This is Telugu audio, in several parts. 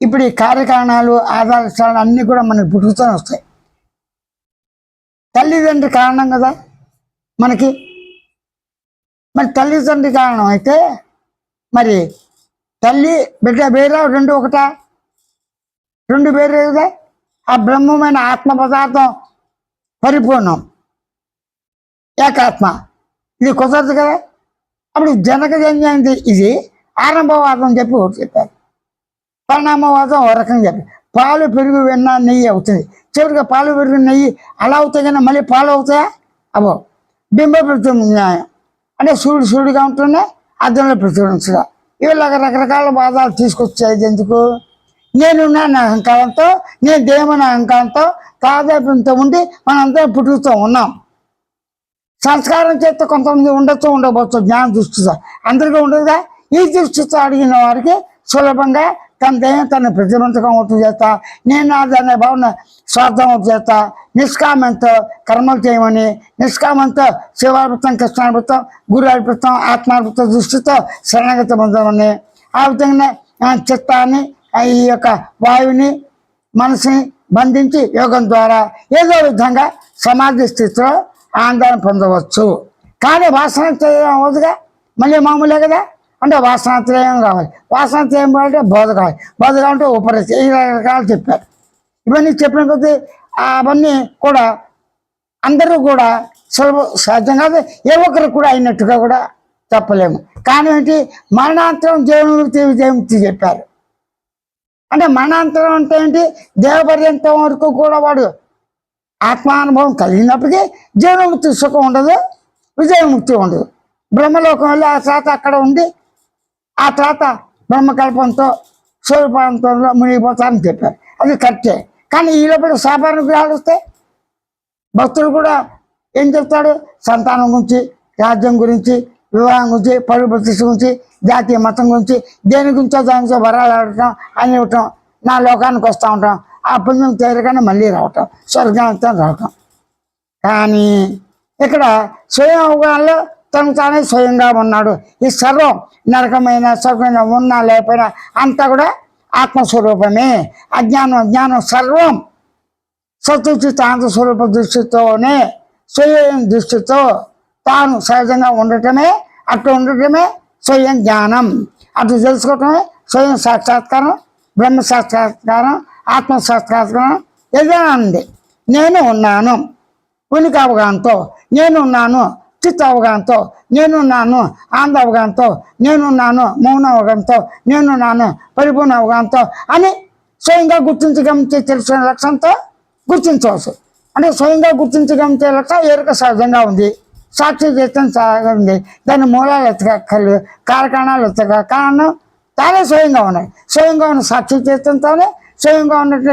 ఇప్పుడు ఈ కార్యకారణాలు ఆధారాలు అన్నీ కూడా మనకి పుట్టుకతోనే వస్తాయి. తల్లిదండ్రి కారణం కదా మనకి. మరి తల్లిదండ్రి కారణం అయితే మరి తల్లి బిడ్డ వేరే రెండు ఒకటా? రెండు వేరే కదా. ఆ బ్రహ్మమైన ఆత్మ పదార్థం పరిపూర్ణం ఏకాత్మ, ఇది కుదరదు కదా. అప్పుడు జనకజన్యంది ఇది ఆరంభవాదం చెప్పి ఒకటి చెప్పారు, పరిణామవాదం ఒక రకంగా చెప్పి. పాలు పెరుగు వెన్న నెయ్యి అవుతుంది, చివరిగా పాలు పెరుగు నెయ్యి అలా అవుతాయి కానీ మళ్ళీ పాలు అవుతాయా? అబ్బో. బింబ ప్రతిన్యాయం అంటే సూర్యుడిగా ఉంటూనే అర్థంలో ప్రతిబింబించడం. ఇలాగ రకరకాల వాదాలు తీసుకొచ్చేది ఎందుకు? నేనున్నా నా అహంకారంతో, నేను దేవన అహంకారంతో తాదాప్యంతో ఉండి మనందరం పుట్టుకుతూ ఉన్నాం. సంస్కారం చేస్తే కొంతమంది ఉండొచ్చు ఉండకపోవచ్చు, జ్ఞాన దృష్టితో అందరికీ ఉండదుగా. ఈ దృష్టితో అడిగిన వారికి సులభంగా తన దైవం తన ప్రతిబంధకం ఒకటి చేస్తా, నేను అనే భావన స్వార్థం ఒకటి చేస్తా, నిష్కామంతో కర్మలు చేయమని, నిష్కామంతో శివార్పితం, కృష్ణార్పితం, గురువార్పితం, ఆత్మార్పితం దృష్టితో శరణాగతి పొందమని, ఆ విధంగా చిత్తాన్ని ఈ యొక్క వాయువుని మనసుని బంధించి యోగం ద్వారా ఏదో విధంగా సమాధి స్థితిలో ఆనందాన్ని పొందవచ్చు. కానీ వాసనాత్రయం అవ్వదుగా, మళ్ళీ మామూలే కదా. అంటే వాసనాత్రయం కావాలి, వాసనాత్రయం అంటే బోధ కావాలి, బోధ కావాలంటే ఉపరితి, ఈ రకాలు చెప్పారు. ఇవన్నీ చెప్పిన కొద్దీ అవన్నీ కూడా అందరూ కూడా సహజం కాదు, ఏ ఒక్కరికి కూడా అయినట్టుగా కూడా చెప్పలేము. కానీ ఏంటి, మరణాంతరం జీవన్ముక్తి విజయముక్తి చెప్పారు. అంటే మరణాంతరం అంటే ఏంటి, దేవపర్యంతం వరకు కూడా వాడు ఆత్మానుభవం కలిగినప్పటికీ జీవన్ముక్తి సుఖం ఉండదు, విజయముక్తి ఉండదు. బ్రహ్మలోకం వెళ్ళి ఆ తర్వాత అక్కడ ఉండి ఆ తర్వాత బ్రహ్మకల్పంతో సూర్యపాంతంలో మునిగిపోతారని చెప్పారు. అది కరెక్టే. కానీ ఈ లోపల సాధారణ గ్రహాలు వస్తాయి. భక్తులు కూడా ఏం చెప్తాడు, సంతానం గురించి, రాజ్యం గురించి, వివాహం గురించి, పరుగు ప్రతిష్ఠ గురించి, జాతీయ మతం గురించి, దేని గురించో దాని గురించో వరాలు ఆడటం అని ఇవ్వటం, నా లోకానికి వస్తూ ఉంటాం, ఆ పుణ్యం తీరగానే మళ్ళీ రావటం, స్వర్గాంతం రావటం. కానీ ఇక్కడ స్వయం అవగాహనలో తను తానే స్వయంగా ఉన్నాడు. ఈ సర్వం నరకమైన స్వర్గమైన ఉన్నా లేకపోయినా అంతా కూడా ఆత్మస్వరూపమే. అజ్ఞానం సర్వం సతుచిత ఆత్మస్వరూప దృష్టితోనే, స్వయం దృష్టితో తాను సహజంగా ఉండటమే, అటు ఉండటమే స్వయం జ్ఞానం. అటు తెలుసుకోవటమే స్వయం సాక్షాత్కారం, బ్రహ్మ సాక్షాత్కారం, ఆత్మ సాక్షాత్కారం. ఏదైనా ఉంది, నేను ఉన్నాను ఉనికి అవగాహనతో, నేనున్నాను చిత్త అవగాహనతో, నేనున్నాను ఆనంద అవగాహనతో, నేనున్నాను మౌన అవగాహనతో, నేనున్నాను పరిపూర్ణ అవగాహనతో అని స్వయంగా గుర్తించి గమనించే తెలుసుకునే లక్ష్యంతో గుర్తించవచ్చు. అంటే స్వయంగా గుర్తించి గమనించే లక్ష్యం ఏరిక సహజంగా ఉంది, సాక్షి చైతన్యం సహజంగా ఉంది. దాని మూలాలు ఎత్తకక్కర్లేదు, కారకాణాలు ఎత్తక, కారణం తానే స్వయంగా ఉన్నాడు. స్వయంగా ఉన్న సాక్షి చైతన్యంతోనే స్వయంగా ఉన్నట్టు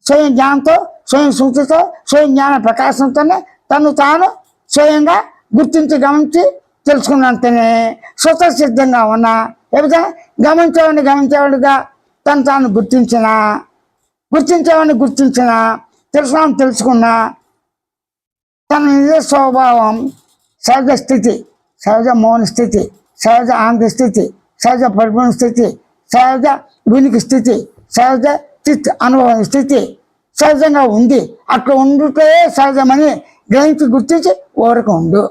స్వయం జ్ఞానంతో, స్వయం సూచితో, స్వయం జ్ఞాన ప్రకాశంతోనే తను తాను స్వయంగా గుర్తించి గమనించి తెలుసుకున్నంతనే స్వతసిద్ధంగా ఉన్నా, లేకపోతే గమనించేవాడిగా తను తాను గుర్తించిన తెలుసుకున్నా తన నిజ స్వభావం, సహజ స్థితి, సహజ మౌన స్థితి, సహజ ఆనంద స్థితి, సహజ పరిపూర్ణ స్థితి, సహజ ఉనికి స్థితి, సహజ చిత్ అనుభవం స్థితి సహజంగా ఉంది. అట్లా ఉండుటే సహజమని గ్రహించి గుర్తించి ఓరక ఉండు.